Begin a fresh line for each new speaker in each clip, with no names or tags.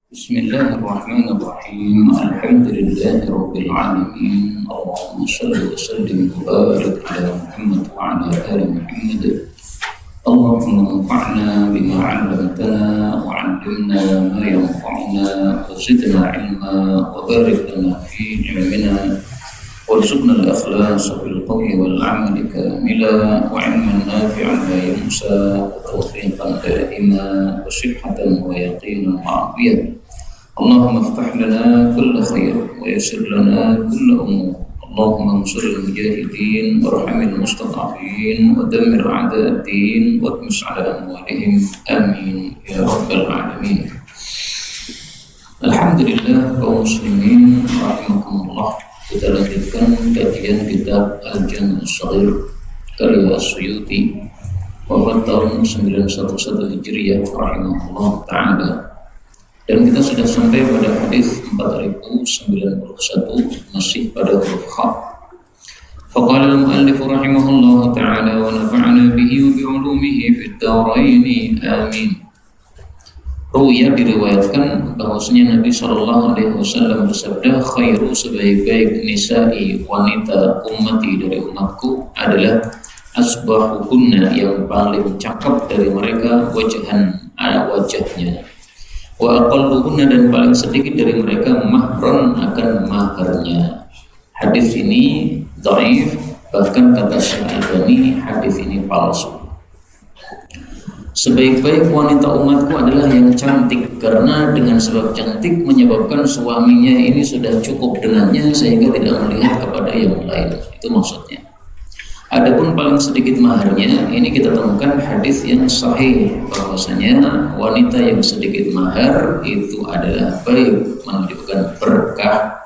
بسم الله الرحمن الرحيم الحمد لله رب العالمين اللهم صل وسلم وبارك على محمد وعلى آل محمد اللهم انفعنا بما علمتنا وعلمنا ما ينفعنا وزدنا علما وبارك لنا في علمنا وارزقنا الإخلاص في القول والعمل كاملا وعلما نافعا لا ينسى وتوفيقا دائما وصحة ويقينا وعافية اللهم افتح لنا كل خير ويسر لنا كل أمور اللهم انصر المجاهدين وارحم المستضعفين ودمر أعداء الدين واطمس على أموالهم آمين يا رب العالمين. Alhamdulillah kaum muslimin rahimakumullah, kita lanjutkan kajian kitab Al-Jami' As-Shaghir karya As-Suyuti wafat tahun 911 Hijriah rahimahullah ta'ala, dan kita sudah sampai pada hadis 4091 masih pada huruf kha. Faqala al-muallif rahimahullah ta'ala wa nafa'ana bihi wa bi'ulumihi fid darain amin. Ruya diriwayatkan bahwasanya Nabi Shallallahu Alaihi Wasallam bersabda, khairu sebaik-baik nisa'i wanita ummati dari umatku adalah asbahuhunna yang paling cakap dari mereka wajhan wajahnya, wa aqalluhunna dan paling sedikit dari mereka mahran akan maharnya. Hadis ini dhaif, bahkan kata Syekh Albani hadis ini palsu. Sebaik-baik wanita umatku adalah yang cantik, karena dengan sebab cantik menyebabkan suaminya ini sudah cukup dengannya sehingga tidak melihat kepada yang lain. Itu maksudnya. Adapun paling sedikit maharnya, ini kita temukan hadis yang sahih bahwasanya wanita yang sedikit mahar itu adalah baik, menunjukkan berkah.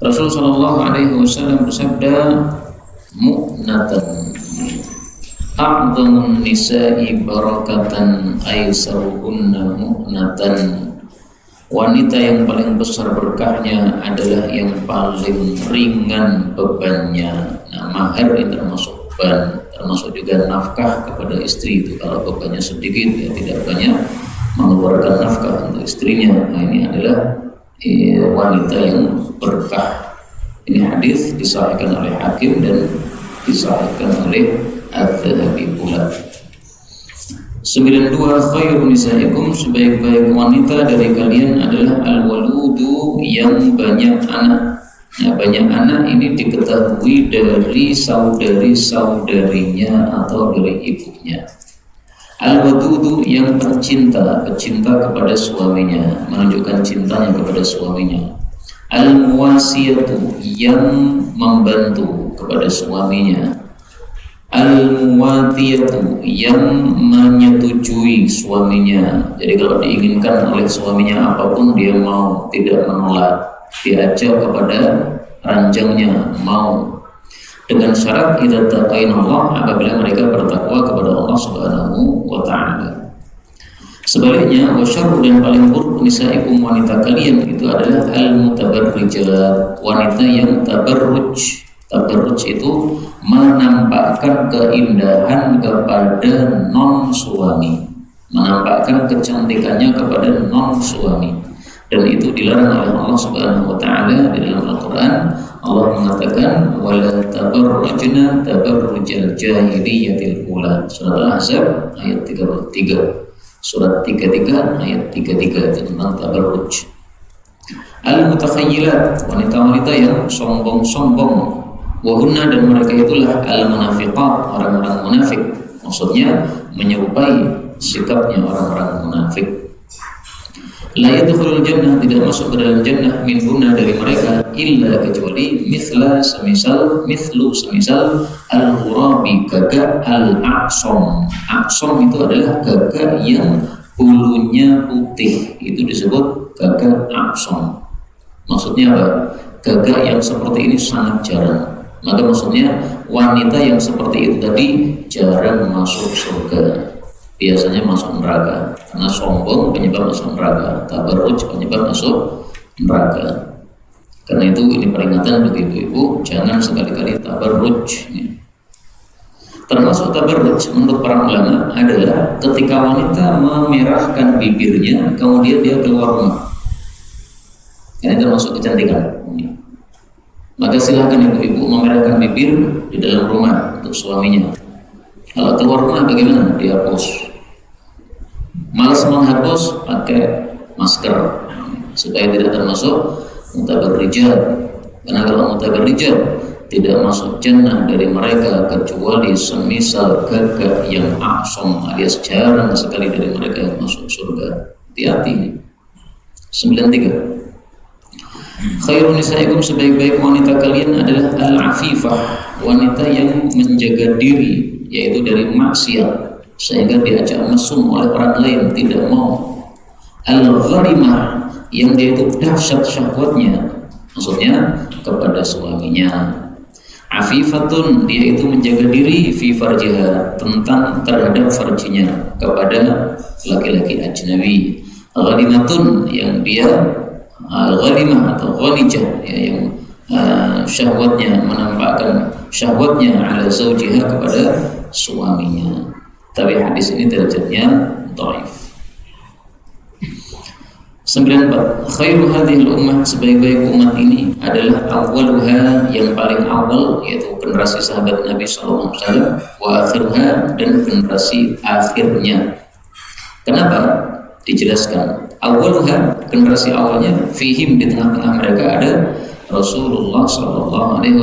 Rasulullah Shallallahu Alaihi Wasallam bersabda, mu'natan a'dhamun nisa'i barakatan aisaruhunna mu'natan. Wanita yang paling besar berkahnya adalah yang paling ringan bebannya. Nah, mahar ini termasuk beban, termasuk juga nafkah kepada istri. Itu kalau bebannya sedikit, ya tidak banyak mengeluarkan nafkah untuk istrinya. Nah, ini adalah wanita yang berkah. Ini hadis disahihkan oleh Hakim dan disahihkan oleh Al-Dhahabi pula. 92 khairu nisaikum, sebaik-baik wanita dari kalian adalah al-waludu yang banyak anak. Nah, banyak anak ini diketahui dari saudari-saudarinya atau dari ibunya. Al-wadudu yang pecinta kepada suaminya, menunjukkan cintanya kepada suaminya. Al-muwasiyatu yang membantu kepada suaminya. Al-muwatiyatu yang menyetujui suaminya. Jadi kalau diinginkan oleh suaminya apapun dia mau, tidak menolak. Diajak kepada ranjangnya mau, dengan syarat idza taqaina Allah, apabila mereka bertakwa kepada Allah Subhanahu wa taala. Sebaliknya, wasyarru dan paling buruk nisaikum wanita kalian itu adalah al-mutabarrijat, wanita yang tabarruj. Tabarruj itu menampakkan keindahan kepada non suami, menampakkan kecantikannya kepada non suami, dan itu dilarang oleh Allah Subhanahu wa taala di dalam Al-Qur'an. Allah mengatakan wala tabarrujna tabarrujal jahiliyatil ula, surat Al-Ahzab ayat 33. Surat 33 ayat 33 itu tentang tabarruj. Al-mutakhayyilat, wanita-wanita yang sombong-sombong. Wahunna dan mereka itulah al-munafiqat, orang-orang munafik. Maksudnya menyerupai sikapnya orang-orang munafik. La yadkhulul jannah, tidak masuk ke dalam jannah minhunna dari mereka, illa kecuali semisal al-ghurabi, gagak al-a'sam. A'sam itu adalah gagak yang bulunya putih, itu disebut gagak a'sam. Maksudnya apa? Gagak yang seperti ini sangat jarang. Maka maksudnya wanita yang seperti itu tadi jarang masuk surga, biasanya masuk neraka, karena sombong penyebab masuk neraka, tabarruj penyebab masuk neraka. Karena itu ini peringatan bagi ibu-ibu, jangan sekali-kali tabarruj. Termasuk tabarruj menurut para ulama adalah ketika wanita memerahkan bibirnya kemudian dia keluar rumah. Ini termasuk kecantikan. Maka silahkan ibu-ibu memerahkan bibir di dalam rumah untuk suaminya. Kalau keluar rumah bagaimana? Dihapus. Malas menghapus, pakai masker supaya tidak termasuk mutabarrijat. Karena kalau mutabarrijat tidak masuk jannah dari mereka kecuali semisal gagak yang a'som, alias jarang sekali dari mereka yang masuk surga. Hati-hati. 93. Khairun nisaikum, sebaik-baik wanita kalian adalah al-afifah, wanita yang menjaga diri, yaitu dari maksiat sehingga diajak mesum oleh orang lain tidak mau. Al-gharimah, yang dia itu dahsyat syahwatnya, maksudnya kepada suaminya. Afifatun, dia itu menjaga diri fi farjiha, tentang terhadap farjinya kepada laki-laki ajnabi. Ghalimatun, yang dia ghalimah atau ghalijah, ya, yang syahwatnya, menampakkan syahwatnya ala zawjiha kepada suaminya. Tapi hadis ini derajatnya dhaif. 94. Khairu hadhil ummah, sebaik-baik umat ini adalah awwaluha, yang paling awal, yaitu generasi sahabat Nabi SAW, wa akhiruha, dan generasi akhirnya. Kenapa? Dijelaskan. Awwaluha, generasi awalnya, fihim, di tengah-tengah mereka ada Rasulullah SAW.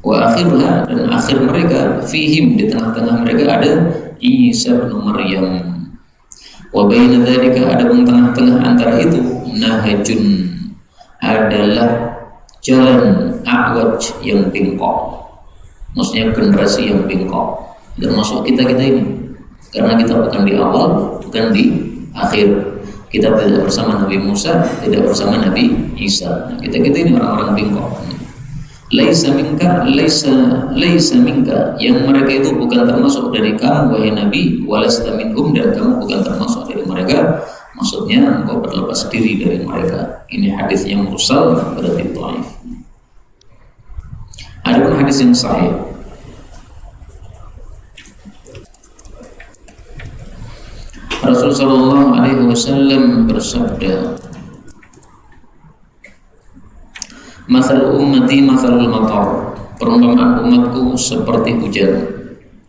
Wa akhiruha, dan akhir mereka, fihim, di tengah-tengah mereka ada Isa bin Maryam. Wa baina dzalika, ada tengah-tengah antara itu, nahajun, adalah jalan a'waj, yang bengkok. Maksudnya generasi yang bengkok, termasuk kita ini, karena kita bukan di awal, bukan di akhir. Kita tidak bersama Nabi Musa, tidak bersama Nabi Isa. Nah, kita ini orang-orang bengkok. Laisa minka, yang mereka itu bukan termasuk dari kamu wahai Nabi, walasta minhum, dan kamu bukan termasuk dari mereka, maksudnya engkau berlepas diri dari mereka. Ini hadis yang mursal, berarti dhaif. Adapun hadis yang sahih, Rasulullah SAW bersabda, Masal ummati masalul matar, perumpamaan umatku seperti hujan.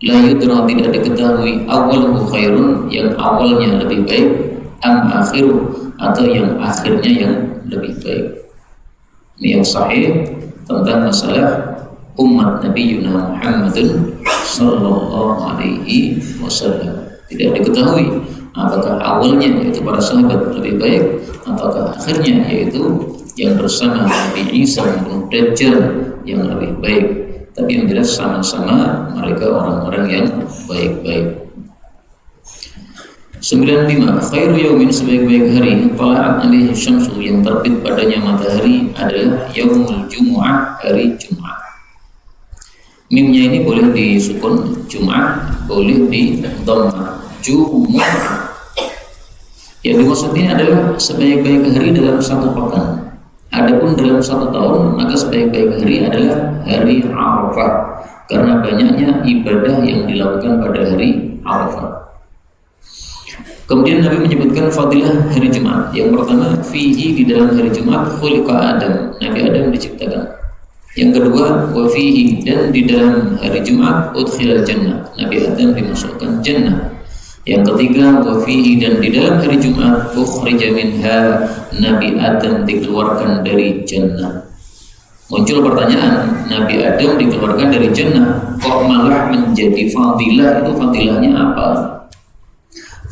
La yudra, tidak diketahui, awwaluhu khairun, yang awalnya lebih baik, am akhiru, atau yang akhirnya yang lebih baik. Ini yang sahih tentang masalah umat Nabi Muhammadun sallallahu alaihi wasallam. Tidak diketahui apakah awalnya, yaitu para sahabat, lebih baik, ataukah akhirnya, yaitu yang bersama Nabi Isa membunuh Dajjal, yang lebih baik. Tapi yang jelas sama-sama mereka orang-orang yang baik-baik. 95. Khairu yaumin, sebaik-baik hari, tala'at alaihi syamsu, yang terbit padanya matahari, adalah yaumul jumu'ah, hari Jumat. Mimnya ini boleh disukun, Jumat boleh di dhammah, Jumu'ah. Yang dimaksud ini adalah sebaik-baik hari dalam satu pekan. Adapun dalam satu tahun, maka sebaik-baik hari adalah hari Arafah, karena banyaknya ibadah yang dilakukan pada hari Arafah. Kemudian Nabi menyebutkan fadilah hari Jumat. Yang pertama, fihi, di dalam hari Jumat, khuliqa Adam, Nabi Adam diciptakan. Yang kedua, wa fihi, dan di dalam hari Jumat, udkhilal jannah, Nabi Adam dimasukkan jannah. Yang ketiga, wa fihi, dan di dalam hari Jumat, ukhrija minha, Nabi Adam dikeluarkan dari jannah. Muncul pertanyaan, Nabi Adam dikeluarkan dari jannah, kok malah menjadi fadilah? Itu fadilahnya apa?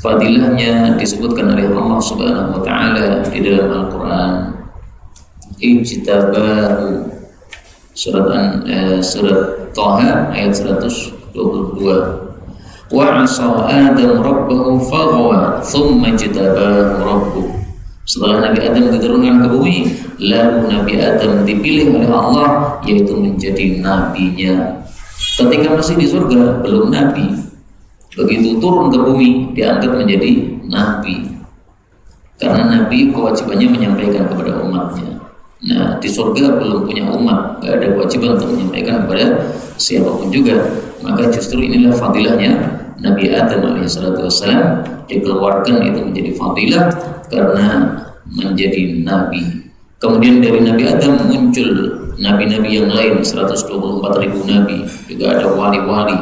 Fadilahnya disebutkan oleh Allah Subhanahu wa taala di dalam Al-Qur'an. Ijtabahu, surat Thaha ayat 122. Wa 'asa Adam rabbahu faghawa thumma ijtabahu rabbuh. Setelah Nabi Adam diturunkan ke bumi, lalu Nabi Adam dipilih oleh Allah, yaitu menjadi nabinya. Ketika masih di surga, belum nabi. Begitu turun ke bumi, diangkat menjadi nabi. Karena nabi kewajibannya menyampaikan kepada umatnya. Nah, di surga belum punya umat, gak ada kewajiban untuk menyampaikan kepada siapapun juga. maka justru inilah fadilahnya Nabi Adam alaihissalam, dikeluarkan itu menjadi fadilah karena menjadi nabi. Kemudian dari Nabi Adam muncul nabi-nabi yang lain, 124.000 nabi, juga ada wali-wali.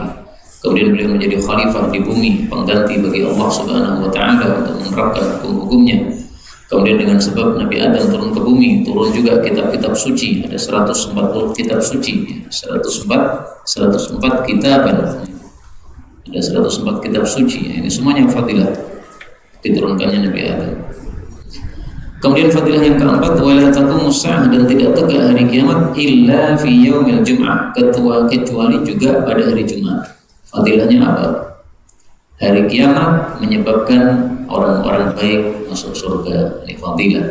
Kemudian beliau menjadi khalifah di bumi, pengganti bagi Allah Subhanahu wa taala untuk menerapkan hukum-hukumnya. Kemudian dengan sebab Nabi Adam turun ke bumi, turun juga kitab-kitab suci, ada 140 kitab suci, 104 kitab, ada 104 kitab suci. Ini semuanya fadilah diturunkannya Nabi Adam. Kemudian fadilah yang keempat, wala taqumu sa'ah, dan tidak tegak hari kiamat illa fi yaumil jum'ah, kecuali juga pada hari Jumat. Fadilahnya apa? Hari kiamat menyebabkan orang-orang baik masuk surga. Ini fadilah.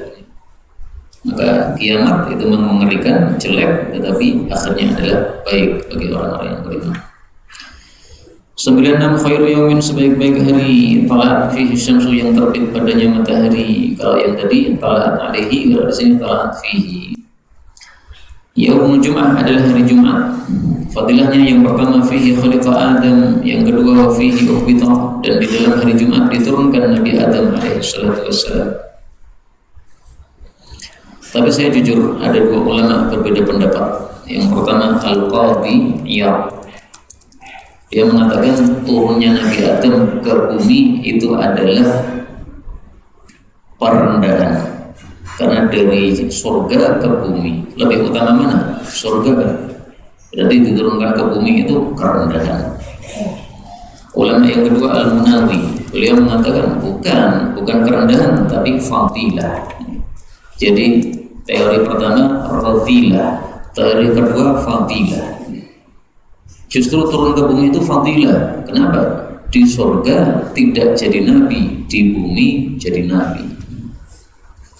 Maka kiamat itu mengerikan, jelek, tetapi akhirnya adalah baik bagi orang-orang yang beriman. 96, khairu yaumin, sebaik-baik hari talat fihi syamsu, yang terbit padanya matahari. Kalau yang tadi talat alaihi, kalau di sini talat fihi. Yaumul Jum'ah adalah hari Jumat. Fadilahnya yang pertama fihi khuliqa Adam, yang kedua fihi ukhbita, dan di dalam hari Jumat diturunkan Nabi Adam alaihissalatu wassalam. Tapi saya jujur, ada dua ulama berbeda pendapat. Yang pertama Al-Qadhi Iyad, dia mengatakan turunnya Nabi Adam ke bumi itu adalah perendahan, karena dari surga ke bumi lebih utama mana? Surga kan? Berarti diturunkan ke bumi itu kerendahan. Ulama yang kedua Al-Munawi, beliau mengatakan bukan kerendahan tapi fadilah. Jadi teori pertama radilah, teori kedua fadilah. Justru turun ke bumi itu fadilah. Kenapa? Di surga tidak jadi nabi, di bumi jadi nabi.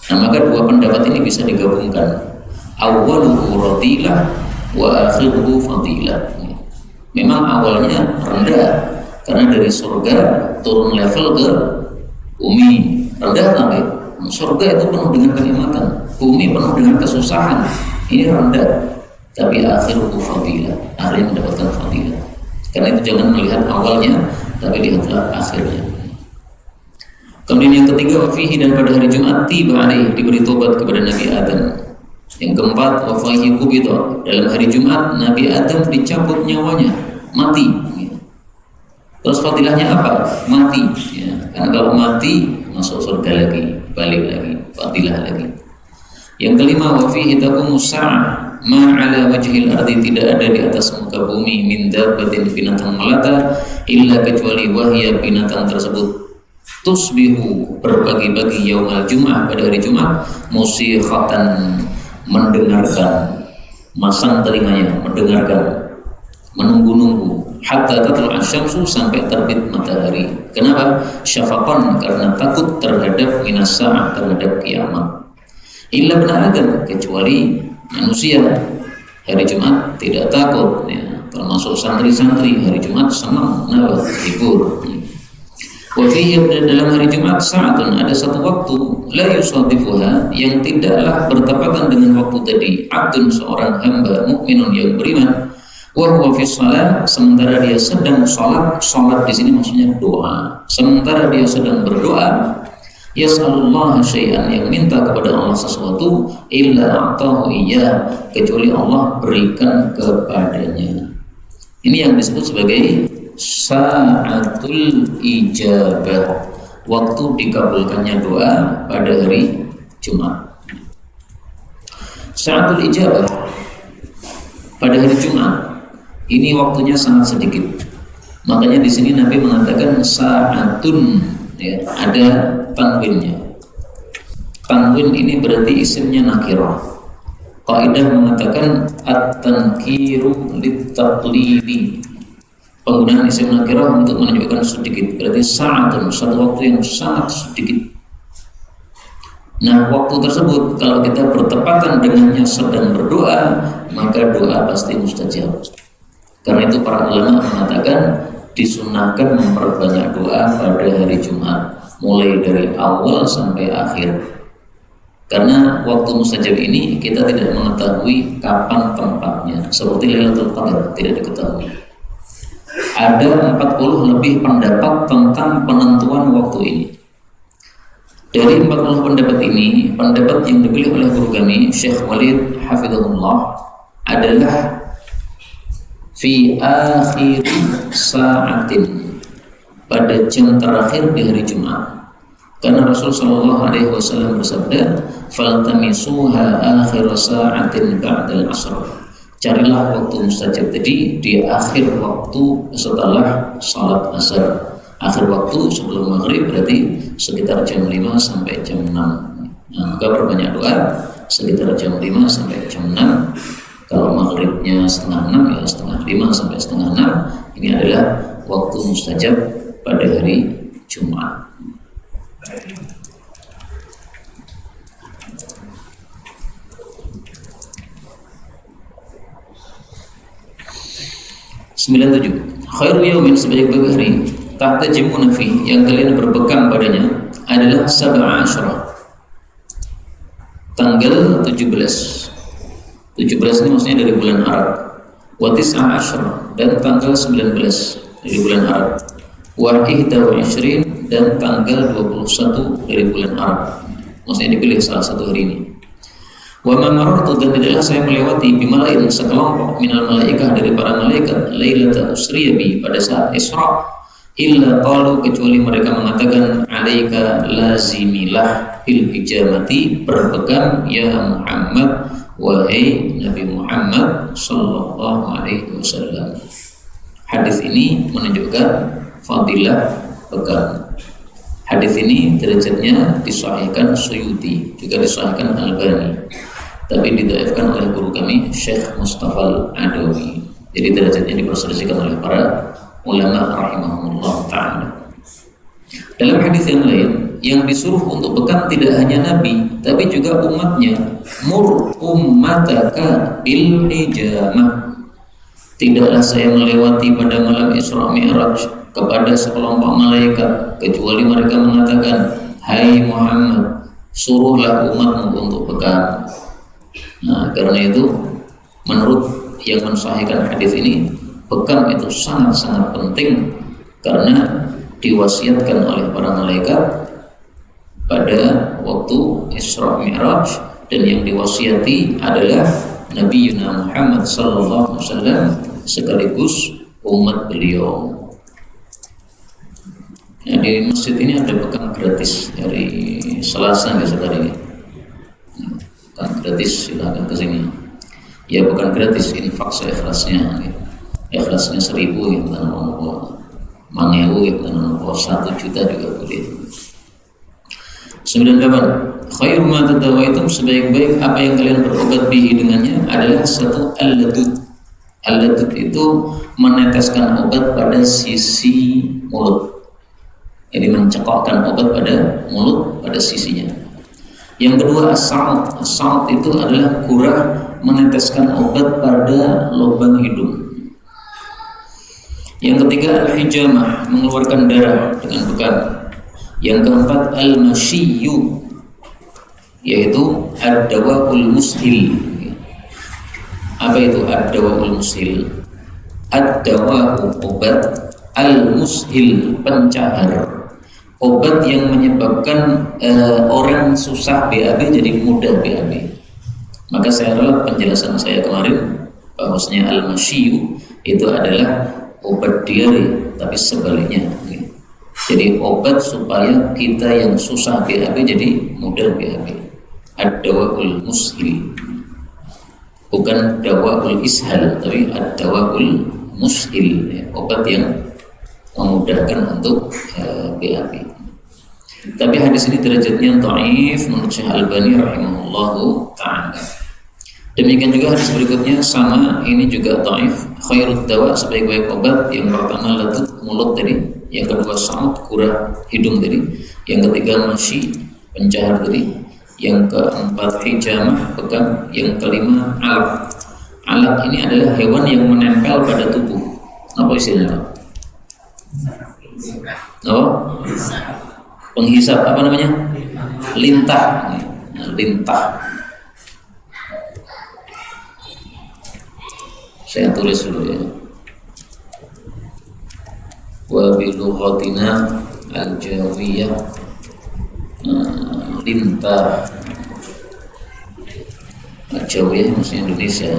Nah, maka dua pendapat ini bisa digabungkan. Awwaluhu radilah wa akhiruhu fadilah. Memang awalnya rendah karena dari surga turun level ke bumi, rendah sampai surga itu penuh dengan kenikmatan, bumi penuh dengan kesusahan, ini rendah. Tapi akhiruhu fadilah, akhirnya mendapatkan fadilah. Karena itu jangan melihat awalnya, tapi lihatlah akhirnya. Kemudian yang ketiga, wafihi, dan pada hari Jumat tiba alaih, diberi tobat kepada Nabi Adam. Yang keempat, wafihi kubita, dalam hari Jumat Nabi Adam dicabut nyawanya, mati. Terus fadilahnya apa? Mati. Ya, karena kalau mati masuk surga lagi, balik lagi, fadilah lagi. Yang kelima, wafihi taqumu sa'ah, ma'ala wajhil ardi, tidak ada di atas muka bumi min dabbatin, binatang melata, illa kecuali wahya, binatang tersebut tusbihu, berbagi-bagi yaumal jum'ah, pada hari Jumat, musikhatan, mendengarkan, masang telinganya, mendengarkan, menunggu-nunggu, hatta tatlu asyamsu, sampai terbit matahari. Kenapa? Syafaqan, karena takut terhadap minas sa'ah, terhadap kiamat. Illa bena Adam, kecuali manusia. Hari Jumat tidak takut, ya. Termasuk santri-santri hari Jumat senang, libur. Wafihi, dalam hari Jumat sa'atun, ada satu waktu, la yusadifuha, yang tidaklah bertepatan dengan waktu tadi, abdun, seorang hamba mukminun yang beriman, wa huwa fi shalah, sementara dia sedang salat. Salat di sini maksudnya doa. Sementara dia sedang berdoa, yas'alullah syai'an, yang minta kepada Allah sesuatu, illa a'tahu iya, kecuali Allah berikan kepadanya. Ini yang disebut sebagai sa'atul ijabah, waktu dikabulkannya doa pada hari Jumat. Sa'atul ijabah pada hari Jumat ini waktunya sangat sedikit. Makanya di sini Nabi mengatakan sa'atun, ya, ada tanwinnya. Tanwin ini berarti isimnya nakirah. Kaidah mengatakan at-tankiru lit-taqlili, penggunaan isim nakirah untuk menunjukkan sedikit, berarti sa'atun, satu waktu yang sangat sedikit. Nah, waktu tersebut kalau kita bertepatan dengannya sedang berdoa, maka doa pasti mustajab. Karena itu para ulama mengatakan disunahkan memperbanyak doa pada hari Jumat, mulai dari awal sampai akhir. Karena waktu mustajab ini kita tidak mengetahui kapan tempatnya, seperti Lailatul Qadar tidak diketahui. Ada 40 lebih pendapat tentang penentuan waktu ini. Dari 40 pendapat ini, pendapat yang dipilih oleh guru kami Syekh Walid hafizahullah adalah fi akhir sa'atin, pada jam terakhir di hari Jumat. Karena Rasul sallallahu alaihi wasallam bersabda, "Faltamisuha akhir sa'atin ba'dal 'asr." Carilah waktu mustajab tadi di akhir waktu setelah salat asar. Akhir waktu sebelum maghrib berarti sekitar jam 5 sampai jam 6. Nah, maka berbanyak doa sekitar jam 5 sampai jam 6. Kalau maghribnya setengah 6 ya setengah 5 sampai setengah 6. Ini adalah waktu mustajab pada hari Jumat. Sembilan tujuh. Khairu yaumin, sebaik-baik hari tahtajimuna fi, yang kalian berpegang padanya adalah sab'a asyara, tanggal 17. 17 ini maksudnya dari bulan Arab. Wa tis'a asyara, dan tanggal 19 dari bulan Arab. Wa ihda wa ishrin, dan tanggal 21 dari bulan Arab. Maksudnya dipilih salah satu hari ini. Wa ma marartu, dan tidaklah saya melewati bimalain, sekelompok minal malaikah, dari para malaikat, lailata usriya bi, pada saat Isra, illa qalu, kecuali mereka mengatakan, alaika lazimilah bil hijamati, berpegang ya Muhammad, wahai Nabi Muhammad sallallahu alaihi wasallam. Hadis ini menunjukkan fadilah pegang. Hadis ini derajatnya disahihkan Suyuti, juga disahihkan Albani, tapi didhaifkan oleh guru kami Syekh Mustafa Al-Adawi. Jadi derajatnya diperselisihkan oleh para ulama rahimahumullah ta'ala. Dalam hadis yang lain, yang disuruh untuk bekam tidak hanya Nabi, tapi juga umatnya. Mur ummataka bil hijamah. Tidaklah saya melewati pada malam Isra Mi'raj kepada sekelompok malaikat, kecuali mereka mengatakan, hai Muhammad, suruhlah umatmu untuk bekam. Nah, karena itu menurut yang mensahihkan hadis ini, bekam itu sangat-sangat penting karena diwasiatkan oleh para malaikat pada waktu Isra Mi'raj, dan yang diwasiati adalah Nabi Muhammad sallallahu alaihi wasallam sekaligus umat beliau. Nah, di masjid ini ada bekam gratis dari Selasa hari ini. Bukan gratis, silakan ke sini. Ya bukan gratis, infak seikhlasnya. Ikhlasnya 1.000 ya, mangewu ya, 1 juta juga boleh. 98. Khairu ma tadawaitum, sebaik-baik apa yang kalian berobat bihi dengannya adalah satu al-ladud. Al-ladud itu meneteskan obat pada sisi mulut. Jadi mencekokkan obat pada mulut, pada sisinya. Yang kedua as-sa'ud. As-sa'ud itu adalah gurah, meneteskan obat pada lubang hidung. Yang ketiga al-hijamah, mengeluarkan darah dengan bekam. Yang keempat al-masyiyu, yaitu ad-dawaul mushil. Apa itu ad-dawaul mushil? Ad-dawahu obat, al-mushil pencahar, obat yang menyebabkan orang susah BAB jadi mudah BAB. Maka saya ralat penjelasan saya kemarin bahwasanya al-masyiyu itu adalah obat diare, tapi sebaliknya. Jadi obat supaya kita yang susah BAB jadi mudah BAB. Ad-dawaul mushil, bukan dawaul ishal, tapi ad-dawaul mushil, obat yang memudahkan untuk BAB. Tapi hadis ini derajatnya dhaif menurut Syekh Albani rahimahullahu ta'ala. Demikian juga hadis berikutnya sama, ini juga dhaif. Khairud dawa, sebaik-baik obat. Yang pertama ladud, mulut tadi. Yang kedua sa'ud, gurah hidung tadi. Yang ketiga masyi, pencahar tadi. Yang keempat hijamah, bekam. Yang kelima alaq. Alaq ini adalah hewan yang menempel pada tubuh. Apa istilahnya? Oh, penghisap, apa namanya? Lintah. Lintah. Saya tulis dulu ya. wa bi lughatina al-jawiyah lintah. Al-jawiyah maksudnya Indonesia.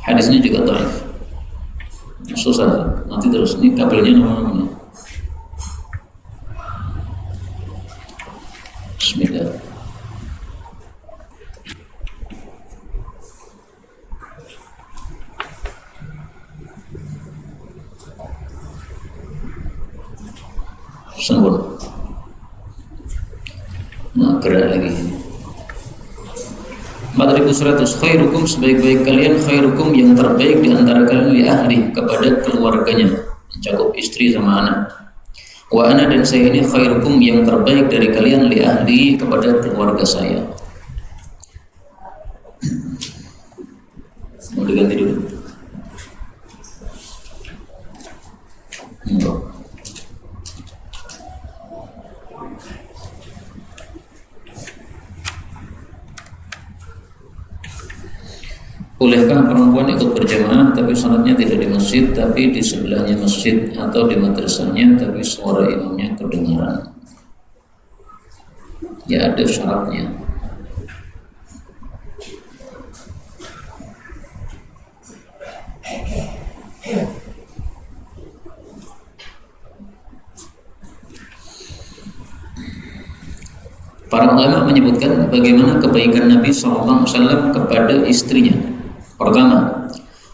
Hadis ini juga dhaif. Susah nanti terus ini kabelnya namanya. Bismillah. Sambung. Nah, gerak lagi. 4100 khairukum, sebaik-baik kalian, khairukum yang terbaik di antara kalian, li ahli, kepada keluarganya, mencakup istri sama anak. Wa ana, dan saya ini, khairukum yang terbaik dari kalian, li ahli, kepada keluarga saya. Mau diganti dulu. Bolehkah perempuan ikut berjamaah tapi salatnya tidak di masjid tapi di sebelahnya masjid, atau di madrasahnya tapi suara imamnya kedengaran? Ya, ada syaratnya. Para ulama menyebutkan bagaimana kebaikan Nabi SAW kepada istrinya. Pertama,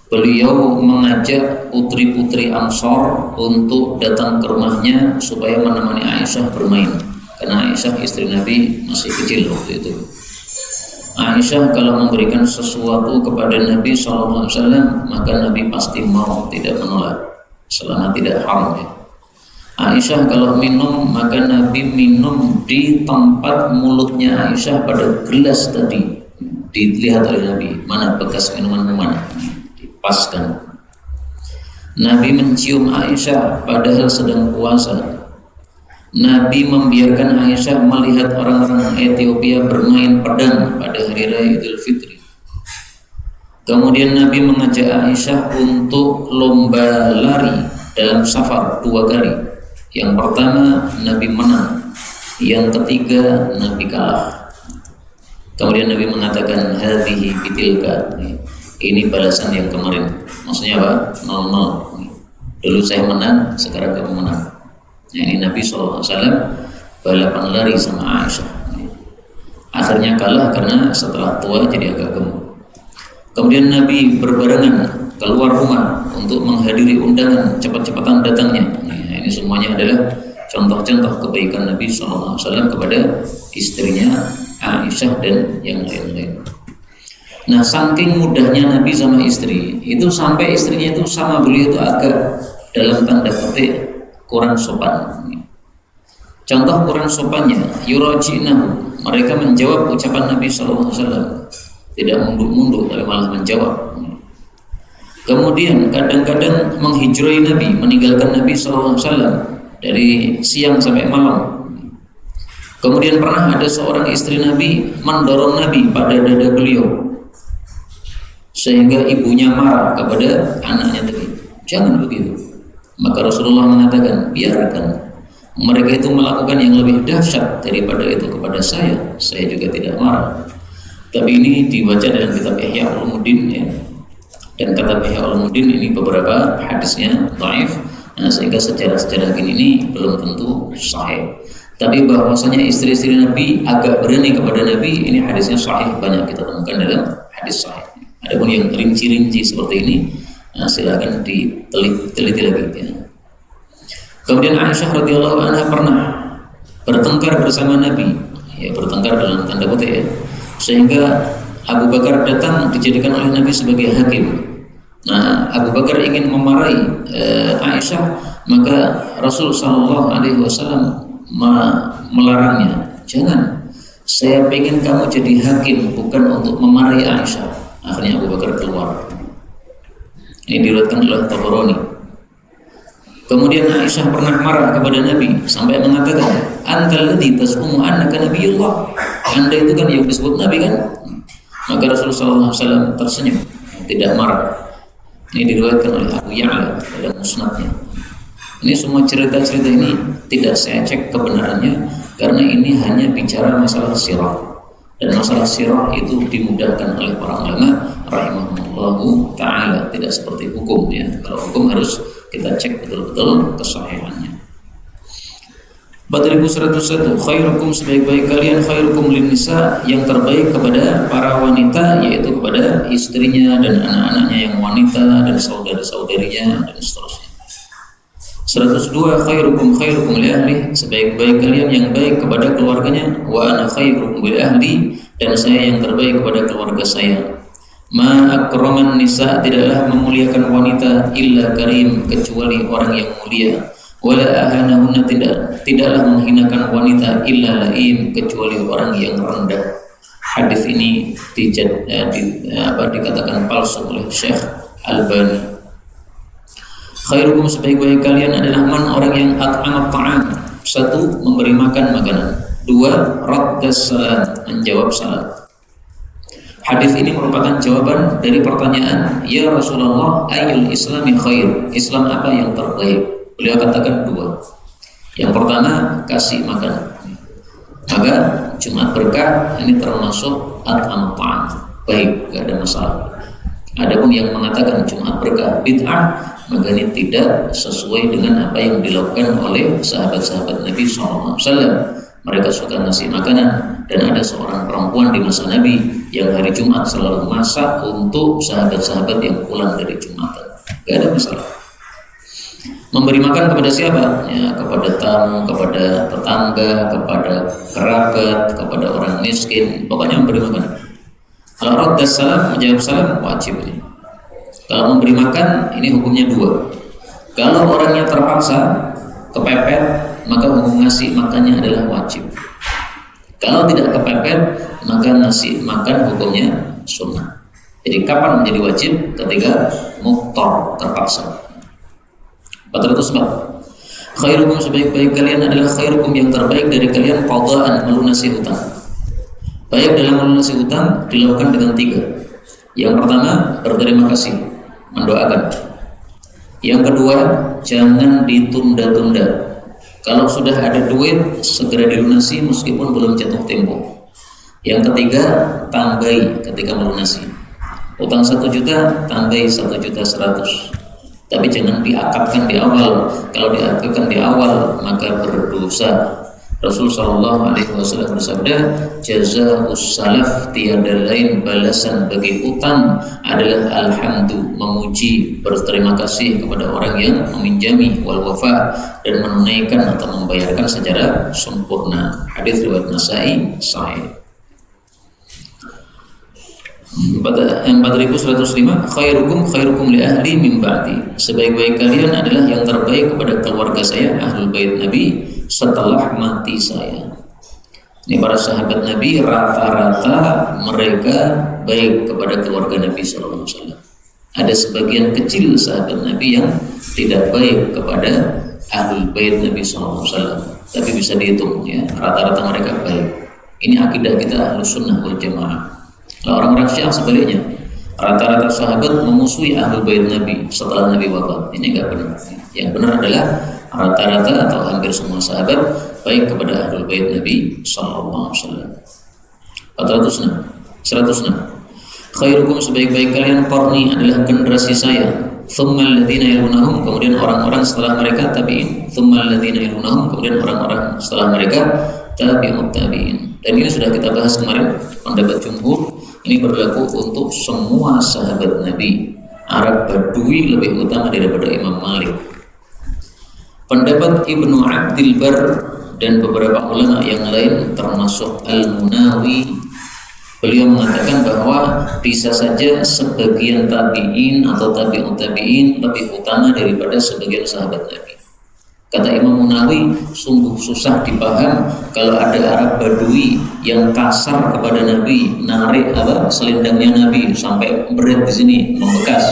beliau mengajak putri-putri Ansor untuk datang ke rumahnya supaya menemani Aisyah bermain, karena Aisyah istri Nabi masih kecil waktu itu. Aisyah kalau memberikan sesuatu kepada Nabi SAW, maka Nabi pasti mau, tidak menolak, selama tidak haram ya. Aisyah kalau minum, maka Nabi minum di tempat mulutnya Aisyah pada gelas tadi. Dilihat oleh Nabi, mana bekas minuman mana, dipaskan. Nabi mencium Aisyah padahal sedang puasa. Nabi membiarkan Aisyah melihat orang-orang Ethiopia bermain pedang pada hari raya Idul Fitri. Kemudian Nabi mengajak Aisyah untuk lomba lari dalam safar 2 kali. Yang pertama Nabi menang, yang ketiga Nabi kalah. Kemudian Nabi mengatakan hadhihi bitilka, ini balasan yang kemarin. Maksudnya apa? 0-0. Dulu saya menang, sekarang kamu menang. Nah, ini Nabi SAW balapan lari sama Aisyah. Akhirnya kalah karena setelah tua jadi agak gemuk. Kemudian Nabi berbarengan keluar rumah untuk menghadiri undangan, cepat-cepatan datangnya. Nah, ini semuanya adalah contoh-contoh kebaikan Nabi SAW kepada istrinya Aisyah dan yang lain-lain. Nah, saking mudahnya Nabi sama istri itu, sampai istrinya itu sama beliau itu agak dalam tanda petik kurang sopan. Contoh kurang sopannya, yurajinahu, mereka menjawab ucapan Nabi SAW, tidak munduk-munduk tapi malah menjawab. Kemudian kadang-kadang menghijroi Nabi, meninggalkan Nabi SAW dari siang sampai malam. Kemudian pernah ada seorang istri Nabi mendorong Nabi pada dada beliau sehingga ibunya marah kepada anaknya tadi. Jangan begitu. Maka Rasulullah mengatakan, biarkan. Mereka itu melakukan yang lebih dahsyat daripada itu kepada saya. Saya juga tidak marah. Tapi ini dibaca dalam kitab Ihya Ulumuddin ya. Dan kata Ihya Ulumuddin ini beberapa hadisnya dhaif. Nah, sehingga sejarah-sejarah gini ini belum tentu sahih. Tapi bahwasanya istri-istri Nabi agak berani kepada Nabi, ini hadisnya sahih, banyak kita temukan dalam hadis sahih. Adapun yang rinci-rinci seperti ini, nah, silakan diteliti lagi ya. Kemudian Aisyah radhiyallahu anha pernah bertengkar bersama Nabi, ya, bertengkar dalam tanda kutip ya, sehingga Abu Bakar datang dijadikan oleh Nabi sebagai hakim. Nah, Abu Bakar ingin memarahi Aisyah, maka Rasul sallallahu alaihi wasallam melarangnya. Jangan, saya ingin kamu jadi hakim, bukan untuk memarahi Aisyah. Akhirnya Abu Bakar keluar. Ini diriwayatkan oleh Tabarani. Kemudian Aisyah pernah marah kepada Nabi sampai mengatakan, antal ladzi tas'umu annaka nabiyullah. Anda itu kan yang disebut Nabi kan? Maka Rasulullah SAW tersenyum, tidak marah. Ini diriwayatkan oleh Abu Ya'la dalam musnadnya. Ini semua cerita-cerita ini tidak saya cek kebenarannya, karena ini hanya bicara masalah sirah, dan masalah sirah itu dimudahkan oleh para ulama rahimahullahu ta'ala, tidak seperti hukum ya. Kalau hukum harus kita cek betul-betul kesahihannya. 4101, khairukum, sebaik-baik kalian, khairukum linnisa, yang terbaik kepada para wanita, yaitu kepada istrinya dan anak-anaknya yang wanita dan saudara-saudarinya dan seterusnya. 102, khairukum li ahli, sebaik-baik kalian yang baik kepada keluarganya, wa ana khairukum li ahli, dan saya yang terbaik kepada keluarga saya. Ma akraman nisa, tidaklah memuliakan wanita illa karim, kecuali orang yang mulia. Wala ahanahunna, tidaklah menghinakan wanita illa laim, kecuali orang yang rendah. Hadis ini dikatakan palsu oleh Syekh Albani. Khairukum, sebaik-baik kalian adalah man, orang yang at'amat ta'am. 1, memberi makan makanan. 2, raddas salam, menjawab salam. Hadis ini merupakan jawaban dari pertanyaan, ya Rasulullah, ayyul islami khair, Islam apa yang terbaik? Beliau katakan 2. Yang pertama, kasih makan. Maka Jumat berkah ini termasuk at'amat ta'am, baik, tidak ada masalah. Adapun yang mengatakan Jumat berkah bid'ah, maka ini tidak sesuai dengan apa yang dilakukan oleh sahabat-sahabat Nabi SAW. Mereka suka ngasih makanan, dan ada seorang perempuan di masa Nabi yang hari Jumat selalu masak untuk sahabat-sahabat yang pulang dari Jumatan. Tidak ada masalah. Memberi makan kepada siapa? Ya, kepada tamu, kepada tetangga, kepada kerabat, kepada orang miskin, pokoknya memberi makan. Kalau raddas salam, menjawab salam, wajib ini. Kalau memberi makan, ini hukumnya 2. Kalau orangnya terpaksa, kepepet, maka hukum ngasih makannya adalah wajib. Kalau tidak kepepet, maka ngasih makan hukumnya sunnah. Jadi kapan menjadi wajib? Ketika muktor, terpaksa. 404, khairukum, sebaik-baik kalian adalah khairukum, yang terbaik dari kalian, qadaan, melunasi hutang. Baik dalam melunasi hutang dilakukan dengan 3. Yang pertama, berterima kasih, mendoakan. Yang kedua, jangan ditunda-tunda. Kalau sudah ada duit, segera dilunasi meskipun belum jatuh tempo. Yang ketiga, tambahi ketika melunasi. Utang 1 juta, tambahi 1.100.000. Tapi jangan diakatkan di awal. Kalau diakatkan di awal, maka berdosa. Rasulullah SAW bersabda, jazaa'us salaf, tiada lain balasan bagi utang adalah alhamdu, memuji, berterima kasih kepada orang yang meminjami, wal wafa, dan menunaikan atau membayarkan secara sempurna. Hadis riwayat Nasa'i sahih. 4105, khairukum li ahli min ba'di, sebaik-baik kalian adalah yang terbaik kepada keluarga saya, ahlul bait Nabi, setelah mati saya. Ini para sahabat Nabi rata-rata mereka baik kepada keluarga Nabi SAW. Ada sebagian kecil sahabat Nabi yang tidak baik kepada ahlul bait Nabi SAW, tapi bisa dihitung ya, rata-rata mereka baik. Ini akidah kita Ahlus Sunnah wal Jamaah. Nah, orang-orang Syiah sebaliknya, rata-rata sahabat memusuhi ahlul bait Nabi setelah Nabi wafat. Ini enggak benar. Yang benar adalah rata-rata atau hampir semua sahabat baik kepada ahlul bait Nabi sallallahu alaihi wasallam. 106. Khairukum, sebaik-baik kalian, qarni, adalah generasi saya. Tsummal ladzina yalunahum, kemudian orang-orang setelah mereka, tabi'in. Tsummal ladzina yalunahum, kemudian orang-orang setelah mereka, tabi'ut tabi'in. Dan ini sudah kita bahas kemarin, pendapat jumhur. Ini berlaku untuk semua sahabat Nabi. Arab Badui lebih utama daripada Imam Malik. Pendapat Ibnu Abdil Bar dan beberapa ulama yang lain termasuk Al-Munawi, beliau mengatakan bahwa bisa saja sebagian tabi'in atau tabi'ut tabi'in lebih utama daripada sebagian sahabat Nabi. Kata Imam Munawi, sungguh susah dipaham kalau ada Arab Badui yang kasar kepada Nabi, narik selendangnya Nabi sampai berat di sini, membekas.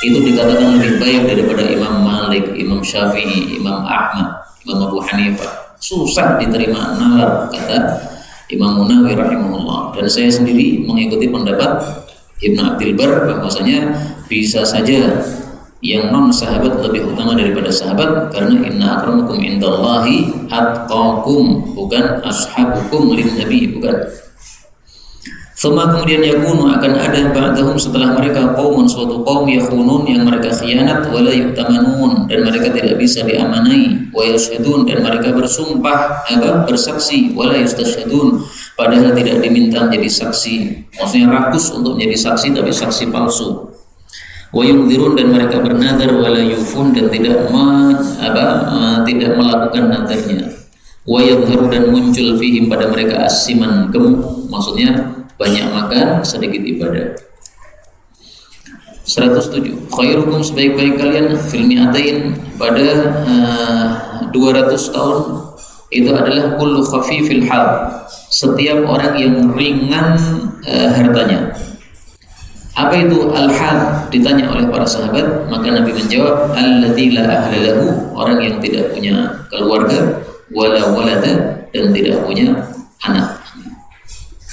Itu dikatakan lebih baik daripada Imam Malik, Imam Syafi'i, Imam Ahmad, Imam Abu Hanifah. Susah diterima nalar, kata Imam Munawi rahimahullah. Dan saya sendiri mengikuti pendapat Ibnu Abdul Bar bahwasanya bisa saja yang non sahabat lebih utama daripada sahabat, karena inna akramakum indallahi atqakum, bukan ashabukum lin nabi, bukan. Thumma kemudian yakunu akan ada ba'dahum setelah mereka qaumun, suatu kaum yakhunun yang mereka khianat, wala yu'tamanun dan mereka tidak bisa diamanai, wa yashhadun dan mereka bersumpah bersaksi, wala yustasyhadun padahal tidak diminta menjadi saksi, maksudnya rakus untuk menjadi saksi tapi saksi palsu. Wa yunzirun dan mereka bernadar, wala yufun dan tidak melakukan nadarnya. Wa yadhharu dan muncul fihim pada mereka asiman, gemuk, maksudnya banyak makan, sedikit ibadah. 107. Khairukum sebaik-baik kalian fil mi'atain pada 200 tahun itu adalah kullu khafifil hal, setiap orang yang ringan hartanya. Apa itu al-hal? Ditanya oleh para sahabat, maka Nabi menjawab, alladzi la ahla lahu, orang yang tidak punya keluarga, wala walada dan tidak punya anak.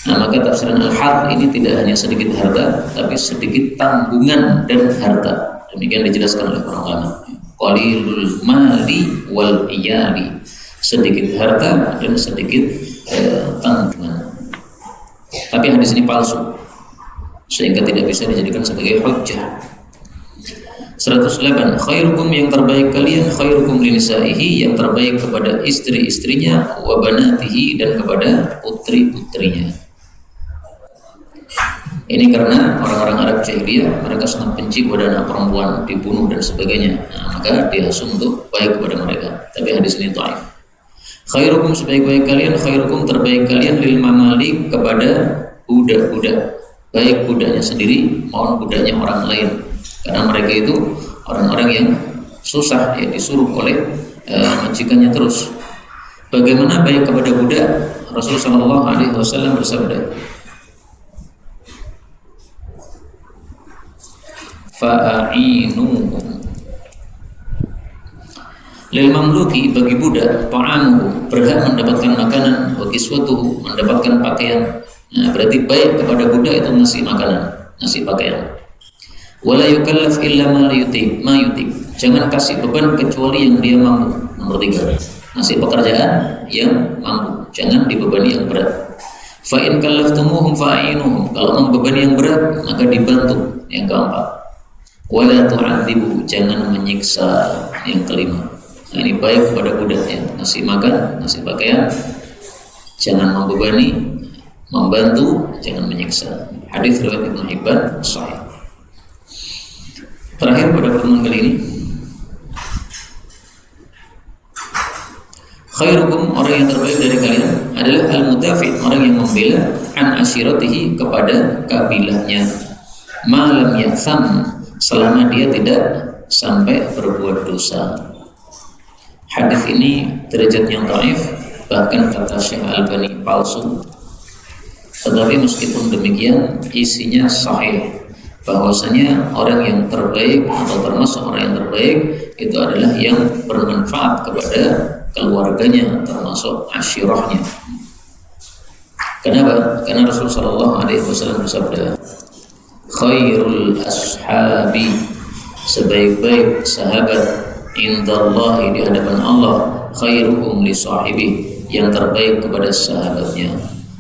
Nah, maka tafsiran al-hal ini tidak hanya sedikit harta, tapi sedikit tanggungan dan harta. Demikian dijelaskan oleh para ulama. Qalilul mali wal iyali, sedikit harta dan sedikit tanggungan. Tapi hadis ini palsu, sehingga tidak bisa dijadikan sebagai hujjah. 108. Khairukum yang terbaik kalian, khairukum linisaihi yang terbaik kepada istri-istrinya, wa banatihi dan kepada putri-putrinya. Ini karena orang-orang Arab jahiliyah mereka sangat benci kepada anak perempuan, dibunuh dan sebagainya. Nah, maka diasum untuk baik kepada mereka. Tapi hadis ini dhaif. Khairukum sebaik-baik kalian, khairukum terbaik kalian lil mamalik kepada budak-budak, baik budaknya sendiri maupun budaknya orang lain. Karena mereka itu orang-orang yang susah, ya, disuruh oleh majikannya terus. Bagaimana baik kepada budak? Rasulullah SAW bersabda, fa'ainuhum lil mamluki, bagi budak, ta'amuhu berhak mendapatkan makanan, wa kiswatuhu mendapatkan pakaian. Nah, berarti baik kepada budak itu ngasih makanan, ngasih pakaian. Wala yukallaf illa ma yutik, jangan kasih beban kecuali yang dia mampu. Nomor 3, ngasih pekerjaan yang mampu, jangan dibebani yang berat. Fa in kallaftumuhum fa'inuhum, kalau membebani yang berat maka dibantu. Yang keempat, wala tu'adzibu, jangan menyiksa. Yang kelima, nah ini baik kepada budaknya, ngasih makan, ngasih pakaian, jangan membebani, membantu, jangan menyiksa. Hadis riwayat Ibnu Hibban sahih. Terakhir pada pertemuan kali ini, khairukum, orang yang terbaik dari kalian adalah al-mudafi, orang yang membela an asyiratihi, kepada kabilahnya, malam yatham, selama dia tidak sampai berbuat dosa. Hadis ini derajatnya dhaif, bahkan kata Syekh Albani palsu. Tetapi meskipun demikian isinya sahih, bahwasanya orang yang terbaik atau termasuk orang yang terbaik itu adalah yang bermanfaat kepada keluarganya, termasuk asyirahnya. Kenapa? Karena Rasulullah SAW bersabda, khairul ashabi, sebaik-baik sahabat, indallahi, di hadapan Allah, khairuhum li sahibi, yang terbaik kepada sahabatnya.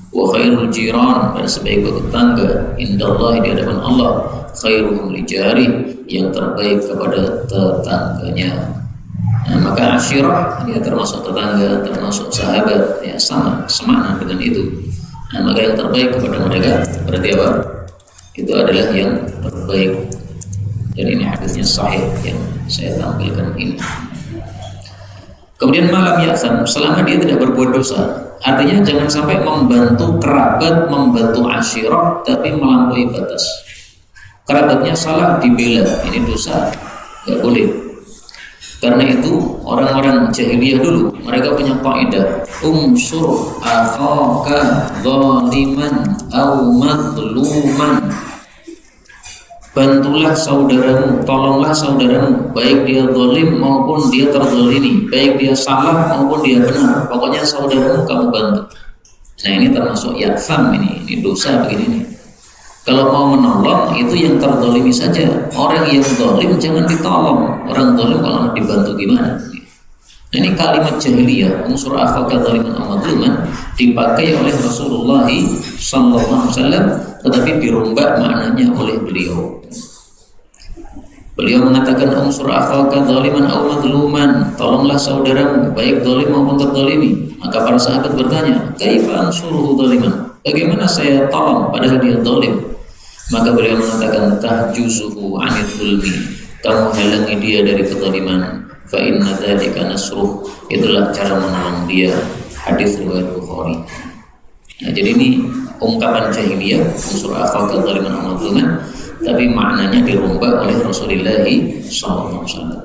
Wa khairul jiran, dan sebaik-baik tetangga, indallahi, di hadapan Allah, khairuhum li jari, yang terbaik kepada tetangganya. Nah, maka asyirah ya termasuk tetangga, termasuk sahabat, ya sama semakna dengan itu. Nah, maka yang terbaik kepada mereka berarti apa? Itu adalah yang terbaik. Dan ini hadisnya sahih yang saya tampilkan ini. Kemudian malam ya'sam, selama dia tidak berbuat dosa. Artinya jangan sampai membantu kerabat, membantu asyirah tapi melampaui batas. Kerabatnya salah dibela, ini dosa, nggak boleh. Karena itu orang-orang jahiliyah dulu mereka punya kaidah, unsur akhaka zaliman au mazluman, bantulah saudaramu, tolonglah saudaramu, baik dia zalim maupun dia terzalimi, baik dia salah maupun dia benar, pokoknya saudaramu kamu bantu. Nah ini termasuk ya'fam, ini dosa begini nih. Kalau mau menolong itu yang terzalimi saja. Orang yang zalim jangan ditolong. Orang zalim kalau dibantu gimana? Nah, ini kalimat jahiliyah, unsur akhaka zaliman aw madluman, dipakai oleh Rasulullah sallallahu alaihi wasallam, tetapi dirombak maknanya oleh beliau. Beliau mengatakan unsur akhaka zaliman aw madluman, tolonglah saudaramu baik zalim maupun terzalimi. Maka para sahabat bertanya, kaifa ansuruhu zaliman? Bagaimana saya tolong padahal dia zalim? Maka beliau mengatakan tahjuzuhu 'anil zulmi, kamu halangi dia dari kezaliman. Fa inna dzalika nasruh, itulah cara menolong dia. Hadis riwayat Bukhari. Nah, jadi ini ungkapan jahiliyah, unsur akhaka zaliman aw madluman, tapi maknanya dirombak oleh Rasulullah sallallahu alaihi wasallam.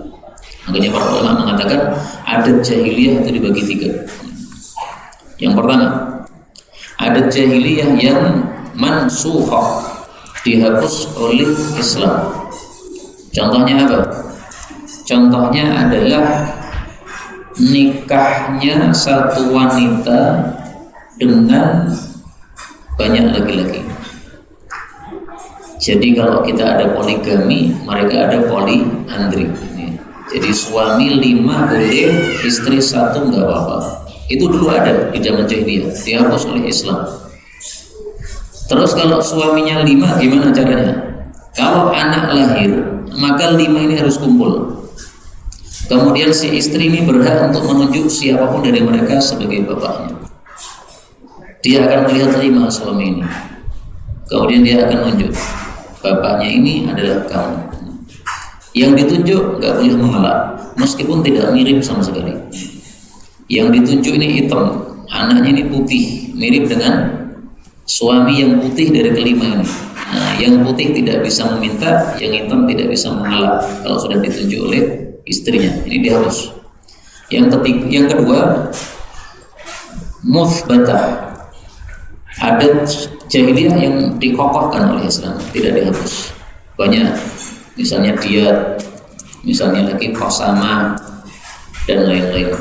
Makanya para ulama mengatakan adat jahiliyah itu dibagi 3. Yang pertama, adat jahiliyah yang mansukhah, dihapus oleh Islam. Contohnya apa? Contohnya adalah nikahnya satu wanita dengan banyak laki-laki. Jadi kalau kita ada poligami, mereka ada poliandri. Jadi suami 5 boleh, istri 1 nggak apa-apa. Itu dulu ada di zaman jahiliyah, dihapus oleh Islam. Terus kalau suaminya 5 gimana caranya? Kalau anak lahir, maka 5 ini harus kumpul. Kemudian si istri ini berhak untuk menunjuk siapapun dari mereka sebagai bapaknya. Dia akan melihat 5 suami ini. Kemudian dia akan menunjuk, bapaknya ini adalah kamu. Yang ditunjuk nggak boleh mengelak, meskipun tidak mirip sama sekali. Yang ditunjuk ini hitam, anaknya ini putih, mirip dengan suami yang putih dari kelima ini. Nah, yang putih tidak bisa meminta, yang hitam tidak bisa mengelak kalau sudah ditunjuk oleh istrinya. Ini dihapus. Yang kedua, muthbatah, adat jahiliyah yang dikokohkan oleh Islam, tidak dihapus. Banyak, misalnya diat, misalnya lagi qasama dan lain-lain.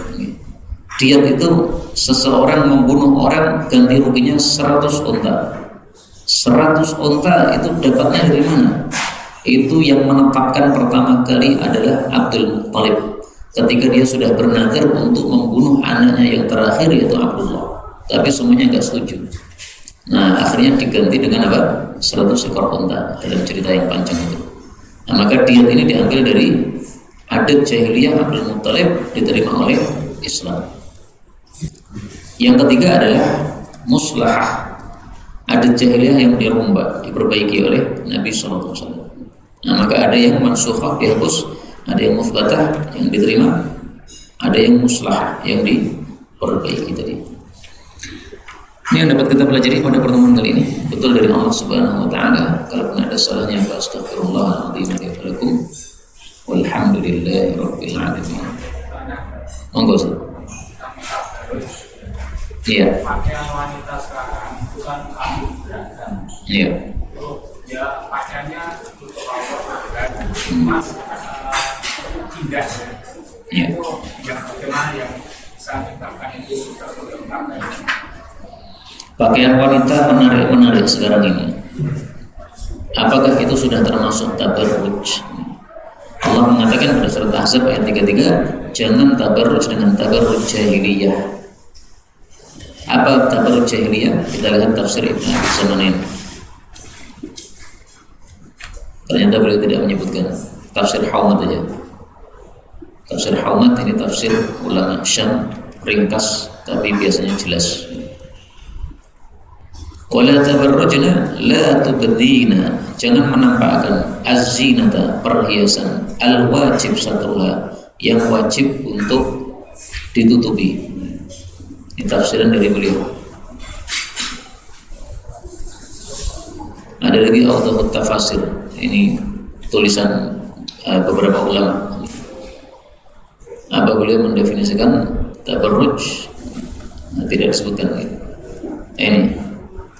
Diat itu seseorang membunuh orang, ganti ruginya 100 unta. 100 unta itu dapatnya dari mana? Itu yang menetapkan pertama kali adalah Abdul Muttalib, ketika dia sudah bernazar untuk membunuh anaknya yang terakhir yaitu Abdullah. Tapi semuanya nggak setuju. Nah akhirnya diganti dengan apa? 100 ekor unta dalam cerita yang panjang itu. Nah maka diat ini diambil dari adat jahiliyah Abdul Muttalib, diterima oleh Islam. Yang ketiga adalah muslahah, adat jahiliyah yang dirombak, diperbaiki oleh Nabi SAW. Nah maka ada yang mansukhah, dihapus, ada yang muthbatah, yang diterima, ada yang muslah, yang diperbaiki tadi. Ini yang dapat kita pelajari pada pertemuan kali ini. Betul dari Allah Subhanahu wa taala. Kalau pun ada salahnya, astaghfirullahaladzim wa lakum. Walhamdulillahirabbil alamin. Monggo. Iya.
Pakaian wanita sekarang bukan kamu beragam.
Iya.
Ya pakaiannya untuk beragam. Mas tidak.
Iya.
Itu yang bagaimana yang saya mintakan itu sudah beragam.
Pakaian wanita menarik sekarang ini. Apakah itu sudah termasuk tabarruj? Allah mengatakan pada surat Ahzab ayat 33, jangan tabarruj dengan tabarruj jahiliyah. Apa tabarruj jahiliyah? Kita lihat tafsir Ibnu Abi Zamanin. Ternyata beliau tidak menyebutkan tafsir Haumat saja. Tafsir Haumat ini tafsir ulama Syam, ringkas tapi biasanya jelas. Wala tabarrujna la tubdina, jangan menampakkan az-zinata, perhiasan, al-wajib satruha, yang wajib untuk ditutupi. Ini tafsiran dari beliau. Ada lagi Awdhut Tafasir, ini tulisan beberapa ulama. Apa beliau mendefinisikan tabarruj? Nah, tidak disebutkan lagi. Ini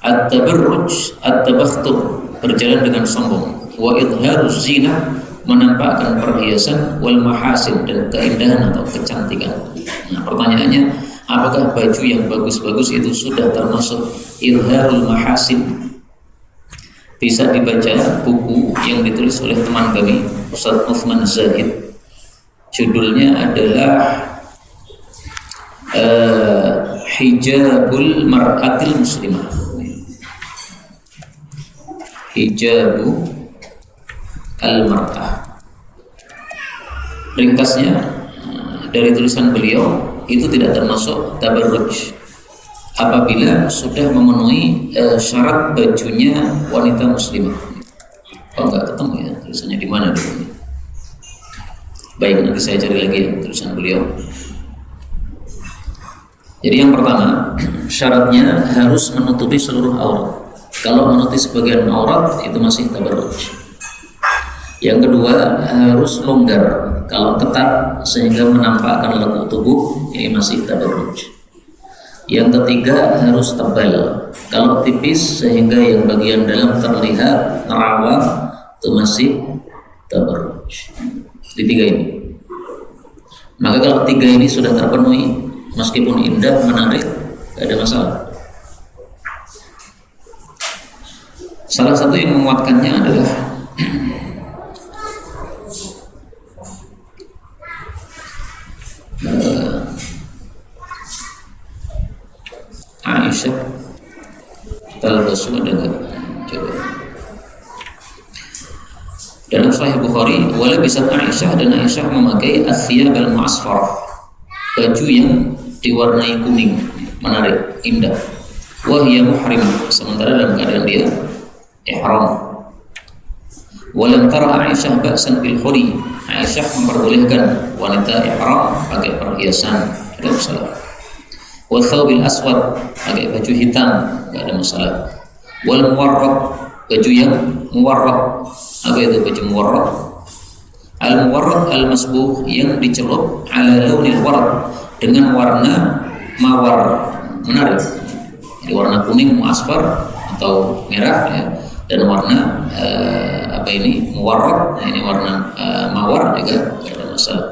at-tabarruj, at-tabakhtur, berjalan dengan sombong, wa idharuz zinah, menampakkan perhiasan, wal mahasin, dan keindahan atau kecantikan. Nah pertanyaannya, apakah baju yang bagus-bagus itu sudah termasuk Izharul Mahasin? Bisa dibaca buku yang ditulis oleh teman kami Ustaz Uthman Zahid, judulnya adalah Hijabul Mar'atil Muslimah. Hijabu Al-Mar'ah. Ringkasnya dari tulisan beliau, itu tidak termasuk tabarruj apabila sudah memenuhi syarat bajunya wanita muslimah. Oh, enggak ketemu ya tulisannya di mana dulu. Baik, nanti saya cari lagi ya tulisan beliau. Jadi yang pertama, syaratnya harus menutupi seluruh aurat. Kalau menutupi sebagian aurat itu masih tabarruj. Yang kedua, harus longgar. Kalau ketat sehingga menampakkan lekuk tubuh, ini masih tabarruj. Yang ketiga, harus tebal. Kalau tipis sehingga yang bagian dalam terlihat nerawang, itu masih tabarruj. Di tiga ini. Maka kalau tiga ini sudah terpenuhi, meskipun indah, menarik, tidak ada masalah. Salah satu yang menguatkannya adalah Aisyah talbasu ada nggak? Coba. Dalam Sahih Bukhari, wala bisat Aisyah, dan Aisyah memakai athiyab al-mu'asfar, baju yang diwarnai kuning, menarik, indah. Wahia muhrimah, sementara dalam keadaan dia ihram. Walam tara Aisyah ba'san bil khuli, Aisyah memperbolehkan wanita ihram pakai perhiasan, tidak masalah. Wal thawbil aswad, pakai baju hitam, tidak ada masalah. Wal muwarraq, baju yang muwarraq. Apa itu baju muwarraq? Al muwarraq al masbuh, yang dicelup ala launil warq, dengan warna mawar, menarik. Jadi warna kuning muasfar atau merah ya, dan warna muwarraq, ini warna mawar juga tidak ada masalah.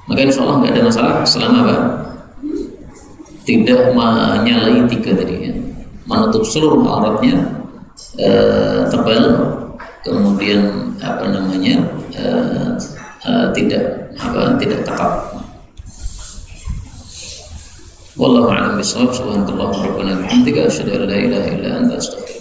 Maka insya Allah nggak ada masalah selama apa? Tidak menyalahi tiga tadi ya. Menutup seluruh auratnya, tebal, kemudian tidak ketat. Wallahu a'lam bishawab. Subhanallah wa bihamdihi, asyhadu an la ilaha illa anta, astaghfiruka.